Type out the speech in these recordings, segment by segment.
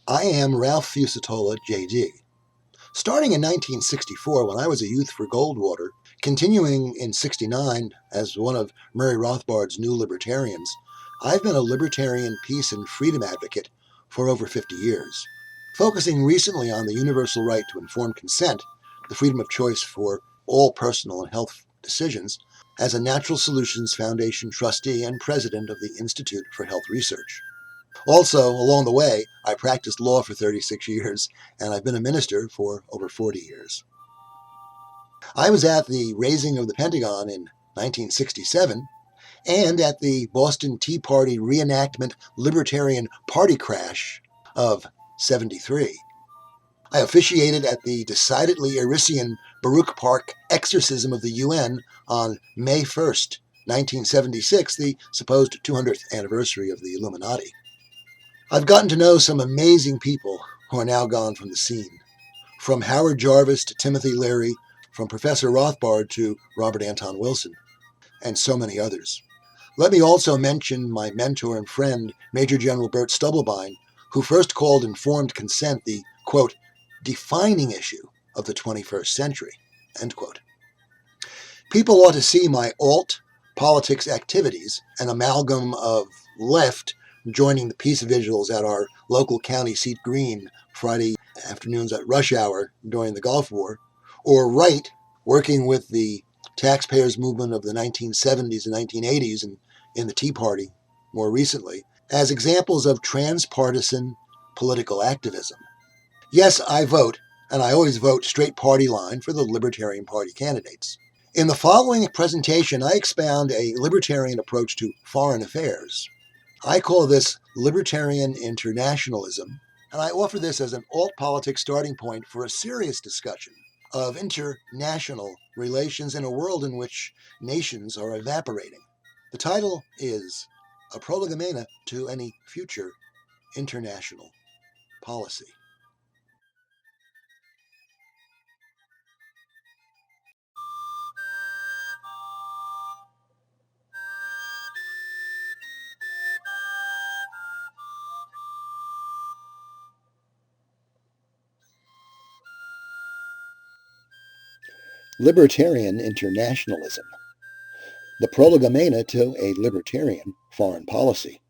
I am Ralph Fucetola JD. Starting in 1964 when I was a youth for Goldwater, continuing in 69 as one of Murray Rothbard's New Libertarians, I've been a libertarian peace and freedom advocate for over 50 years, focusing recently on the universal right to informed consent, the freedom of choice for all personal and health decisions, as a Natural Solutions Foundation trustee and president of the Institute for Health Research. Also, along the way, I practiced law for 36 years, and I've been a minister for over 40 years. I was at the raising of the Pentagon in 1967 and at the Boston Tea Party reenactment Libertarian Party crash of 73. I officiated at the decidedly Irisian Baruch Park exorcism of the UN on May 1st, 1976, the supposed 200th anniversary of the Illuminati. I've gotten to know some amazing people who are now gone from the scene, from Howard Jarvis to Timothy Leary, from Professor Rothbard to Robert Anton Wilson, and so many others. Let me also mention my mentor and friend, Major General Bert Stubblebine, who first called informed consent the, quote, defining issue of the 21st century, end quote. People ought to see my alt politics activities, an amalgam of left joining the peace vigils at our local county seat green Friday afternoons at rush hour during the Gulf War, or right, working with the taxpayers movement of the 1970s and 1980s and in the Tea Party more recently, as examples of transpartisan political activism. Yes, I vote, and I always vote straight party line for the Libertarian Party candidates. In the following presentation, I expound a libertarian approach to foreign affairs. I call this Libertarian Internationalism, and I offer this as an alt-politics starting point for a serious discussion of international relations in a world in which nations are evaporating. The title is A Prolegomena to Any Future International Policy. Libertarian Internationalism. The Prolegomena to a Libertarian Foreign Policy.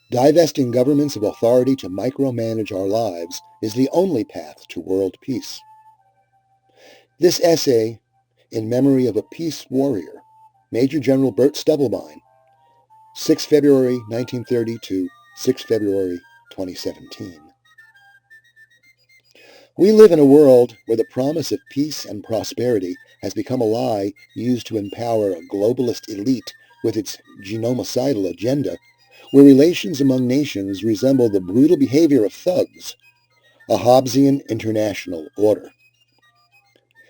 Divesting governments of authority to micromanage our lives is the only path to world peace. This essay, in memory of a peace warrior, Major General Bert Stubblebine, 6 February 1930 to 6 February 2017. We live in a world where the promise of peace and prosperity has become a lie used to empower a globalist elite with its genocidal agenda, where relations among nations resemble the brutal behavior of thugs, a Hobbesian international order.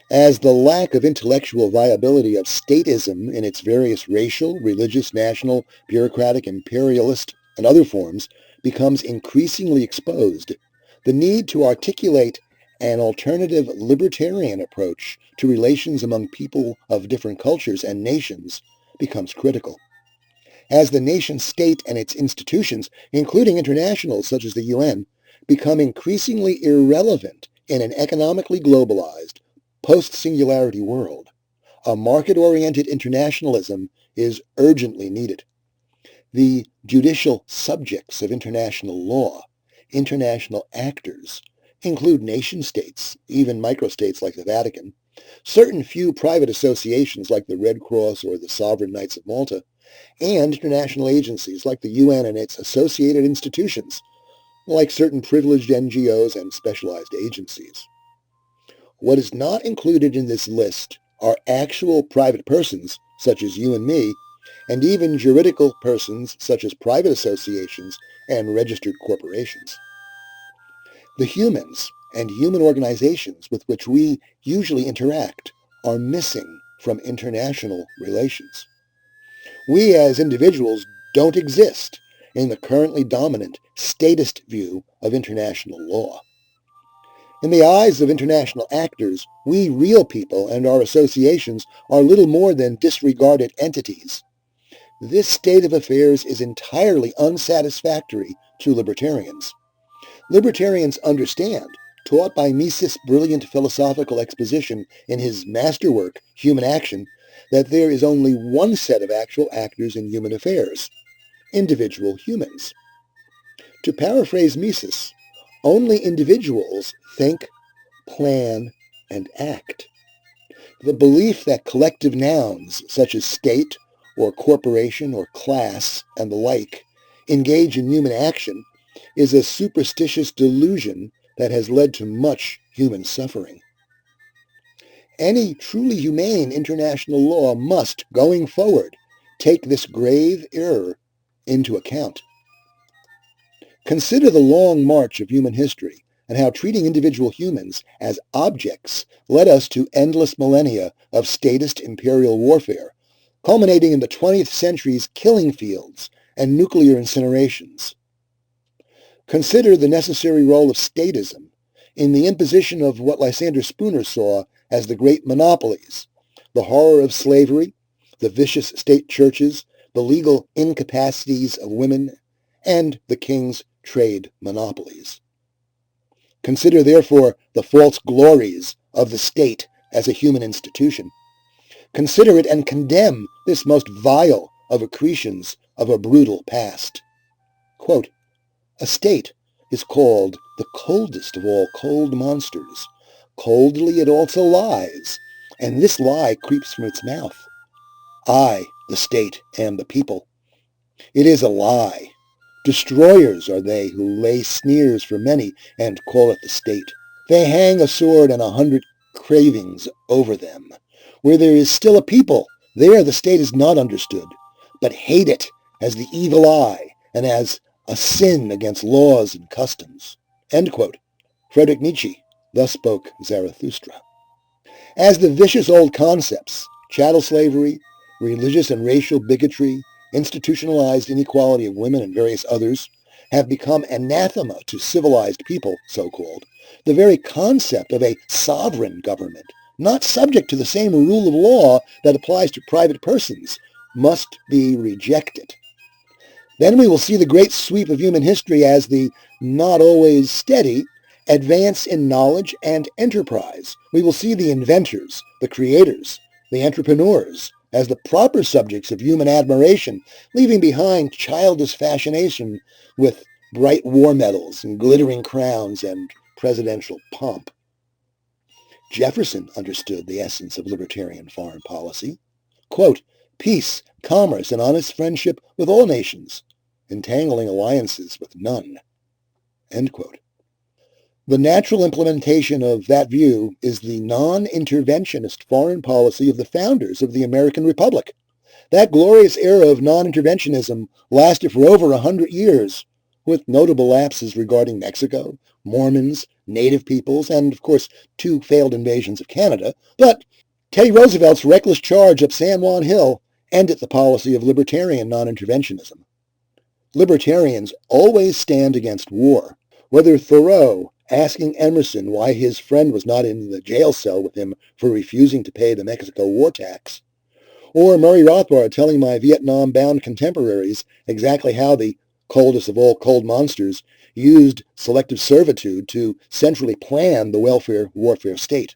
As the lack of intellectual viability of statism in its various racial, religious, national, bureaucratic, imperialist, and other forms becomes increasingly exposed, the need to articulate an alternative libertarian approach to relations among people of different cultures and nations becomes critical. As the nation-state and its institutions, including international such as the UN, become increasingly irrelevant in an economically globalized, post-singularity world, a market-oriented internationalism is urgently needed. The judicial subjects of international law, international actors, include nation-states, even microstates like the Vatican, certain few private associations like the Red Cross or the Sovereign Knights of Malta, and international agencies like the UN and its associated institutions, like certain privileged NGOs and specialized agencies. What is not included in this list are actual private persons, such as you and me, and even juridical persons, such as private associations and registered corporations. The humans and human organizations with which we usually interact are missing from international relations. We as individuals don't exist in the currently dominant statist view of international law. In the eyes of international actors, we real people and our associations are little more than disregarded entities. This state of affairs is entirely unsatisfactory to libertarians. Libertarians understand, taught by Mises' brilliant philosophical exposition in his masterwork, Human Action, that there is only one set of actual actors in human affairs, individual humans. To paraphrase Mises, only individuals think, plan, and act. The belief that collective nouns such as state or corporation or class and the like engage in human action is a superstitious delusion that has led to much human suffering. Any truly humane international law must, going forward, take this grave error into account. Consider the long march of human history and how treating individual humans as objects led us to endless millennia of statist imperial warfare, culminating in the 20th century's killing fields and nuclear incinerations. Consider the necessary role of statism in the imposition of what Lysander Spooner saw as the great monopolies, the horror of slavery, the vicious state churches, the legal incapacities of women, and the king's trade monopolies. Consider, therefore, the false glories of the state as a human institution. Consider it and condemn this most vile of accretions of a brutal past. Quote, "A state is called the coldest of all cold monsters. Coldly it also lies, and this lie creeps from its mouth. I, the state, am the people. It is a lie. Destroyers are they who lay sneers for many and call it the state. They hang a sword and 100 cravings over them. Where there is still a people, there the state is not understood, but hate it as the evil eye and as a sin against laws and customs." End quote. Friedrich Nietzsche, thus spoke Zarathustra. As the vicious old concepts, chattel slavery, religious and racial bigotry, institutionalized inequality of women and various others, have become anathema to civilized people, so-called, the very concept of a sovereign government, not subject to the same rule of law that applies to private persons, must be rejected. Then we will see the great sweep of human history as the not always steady advance in knowledge and enterprise. We will see the inventors, the creators, the entrepreneurs as the proper subjects of human admiration, leaving behind childish fascination with bright war medals and glittering crowns and presidential pomp. Jefferson understood the essence of libertarian foreign policy. Quote, "Peace, commerce, and honest friendship with all nations, entangling alliances with none." End quote. The natural implementation of that view is the non-interventionist foreign policy of the founders of the American Republic. That glorious era of non-interventionism lasted for over 100 years, with notable lapses regarding Mexico, Mormons, Native peoples, and, of course, 2 failed invasions of Canada. But Teddy Roosevelt's reckless charge up San Juan Hill ended the policy of libertarian non-interventionism. Libertarians always stand against war. Whether Thoreau asking Emerson why his friend was not in the jail cell with him for refusing to pay the Mexico war tax, or Murray Rothbard telling my Vietnam-bound contemporaries exactly how the coldest of all cold monsters used selective servitude to centrally plan the welfare warfare state.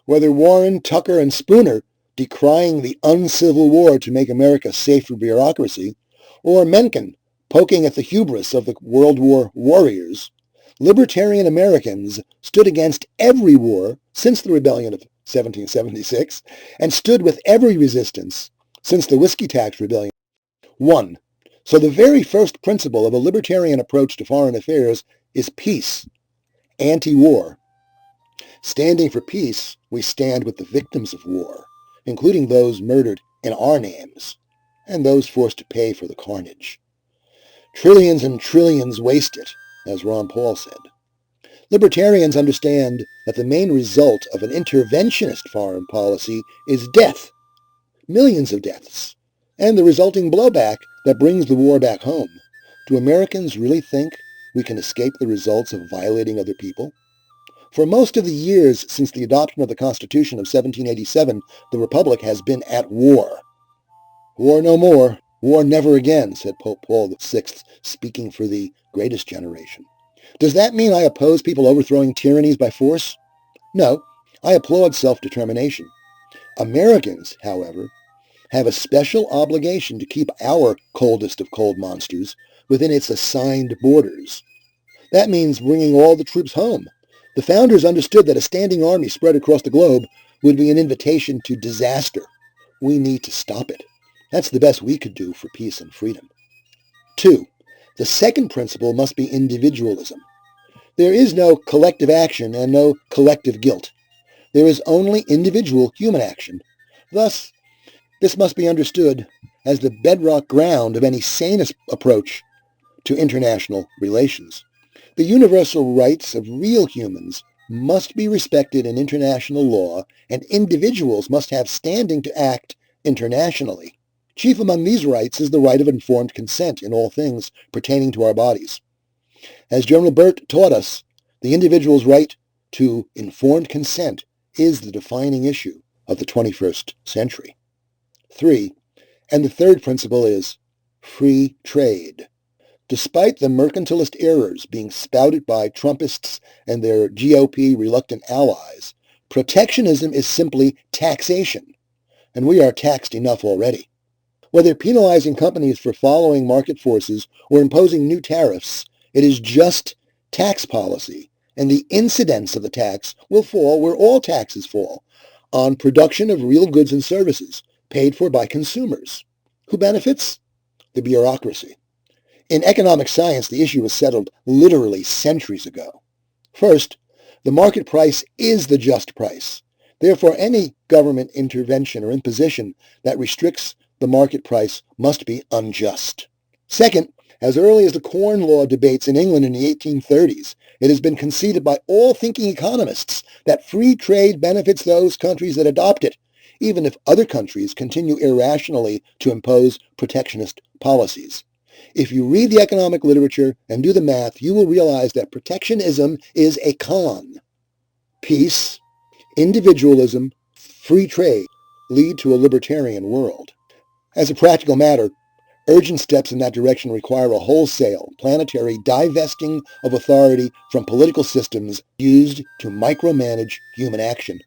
Whether Warren, Tucker, and Spooner decrying the uncivil war to make America safe for bureaucracy, or Mencken poking at the hubris of the World War warriors, libertarian Americans stood against every war since the rebellion of 1776 and stood with every resistance since the whiskey tax rebellion. 1. So the very first principle of a libertarian approach to foreign affairs is peace, anti-war. Standing for peace, we stand with the victims of war, including those murdered in our names and those forced to pay for the carnage. Trillions and trillions wasted, as Ron Paul said. Libertarians understand that the main result of an interventionist foreign policy is death, millions of deaths, and the resulting blowback that brings the war back home. Do Americans really think we can escape the results of violating other people? For most of the years since the adoption of the Constitution of 1787, the Republic has been at war. War no more, war never again, said Pope Paul VI, speaking for the greatest generation. Does that mean I oppose people overthrowing tyrannies by force? No, I applaud self-determination. Americans, however, have a special obligation to keep our coldest of cold monsters within its assigned borders. That means bringing all the troops home. The founders understood that a standing army spread across the globe would be an invitation to disaster. We need to stop it. That's the best we could do for peace and freedom. 2. The second principle must be individualism. There is no collective action and no collective guilt. There is only individual human action. Thus, this must be understood as the bedrock ground of any sane approach to international relations. The universal rights of real humans must be respected in international law, and individuals must have standing to act internationally. Chief among these rights is the right of informed consent in all things pertaining to our bodies. As General Burt taught us, the individual's right to informed consent is the defining issue of the 21st century. 3. And the third principle is free trade. Despite the mercantilist errors being spouted by Trumpists and their GOP reluctant allies, protectionism is simply taxation, and we are taxed enough already. Whether penalizing companies for following market forces or imposing new tariffs, it is just tax policy, and the incidence of the tax will fall where all taxes fall, on production of real goods and services paid for by consumers. Who benefits? The bureaucracy. In economic science, the issue was settled literally centuries ago. First, the market price is the just price. Therefore, any government intervention or imposition that restricts the market price must be unjust. Second, as early as the Corn Law debates in England in the 1830s, it has been conceded by all thinking economists that free trade benefits those countries that adopt it, even if other countries continue irrationally to impose protectionist policies. If you read the economic literature and do the math, you will realize that protectionism is a con. Peace, individualism, free trade lead to a libertarian world. As a practical matter, urgent steps in that direction require a wholesale, planetary divesting of authority from political systems used to micromanage human action.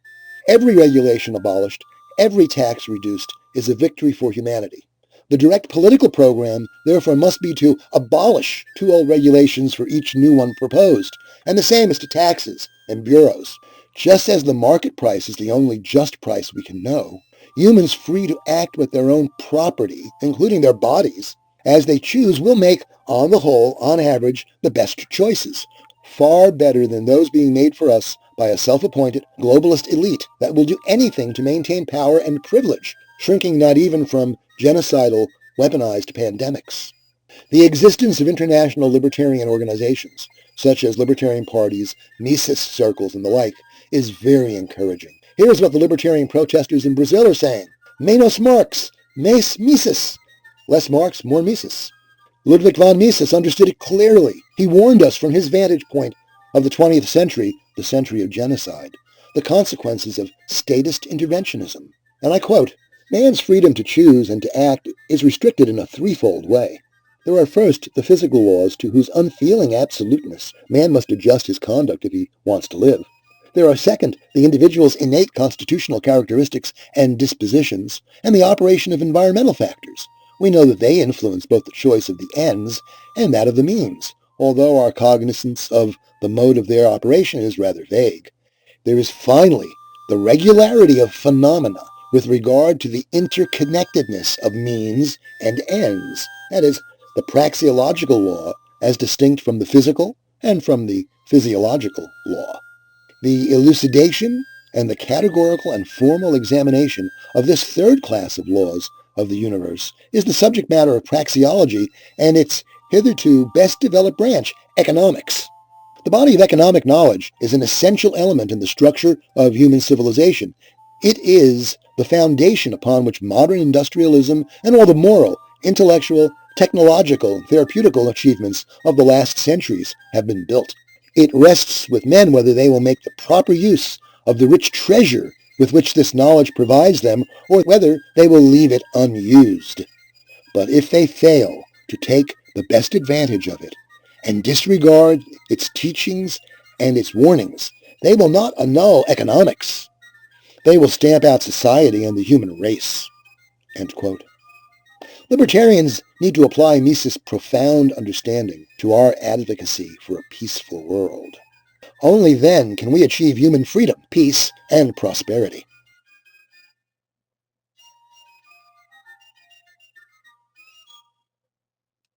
Every regulation abolished, every tax reduced is a victory for humanity. The direct political program, therefore, must be to abolish two old regulations for each new one proposed, and the same as to taxes and bureaus. Just as the market price is the only just price we can know, humans free to act with their own property, including their bodies, as they choose will make, on the whole, on average, the best choices, far better than those being made for us by a self-appointed globalist elite that will do anything to maintain power and privilege, shrinking not even from genocidal, weaponized pandemics. The existence of international libertarian organizations, such as libertarian parties, Mises circles, and the like, is very encouraging. Here's what the libertarian protesters in Brazil are saying. Menos Marx, mais Mises. Less Marx, more Mises. Ludwig von Mises understood it clearly. He warned us from his vantage point of the 20th century, the century of genocide, the consequences of statist interventionism. And I quote, "Man's freedom to choose and to act is restricted in a threefold way. There are first the physical laws to whose unfeeling absoluteness man must adjust his conduct if he wants to live. There are second, the individual's innate constitutional characteristics and dispositions, and the operation of environmental factors. We know that they influence both the choice of the ends and that of the means, although our cognizance of the mode of their operation is rather vague. There is finally the regularity of phenomena with regard to the interconnectedness of means and ends, that is, the praxeological law as distinct from the physical and from the physiological law. The elucidation and the categorical and formal examination of this third class of laws of the universe is the subject matter of praxeology and its hitherto best developed branch, economics. The body of economic knowledge is an essential element in the structure of human civilization. It is the foundation upon which modern industrialism and all the moral, intellectual, technological, and therapeutical achievements of the last centuries have been built. It rests with men whether they will make the proper use of the rich treasure with which this knowledge provides them, or whether they will leave it unused. But if they fail to take the best advantage of it and disregard its teachings, and its warnings. They will not annul economics. They will stamp out society and the human race." End quote. Libertarians need to apply Mises' profound understanding to our advocacy for a peaceful world. Only then can we achieve human freedom, peace, and prosperity.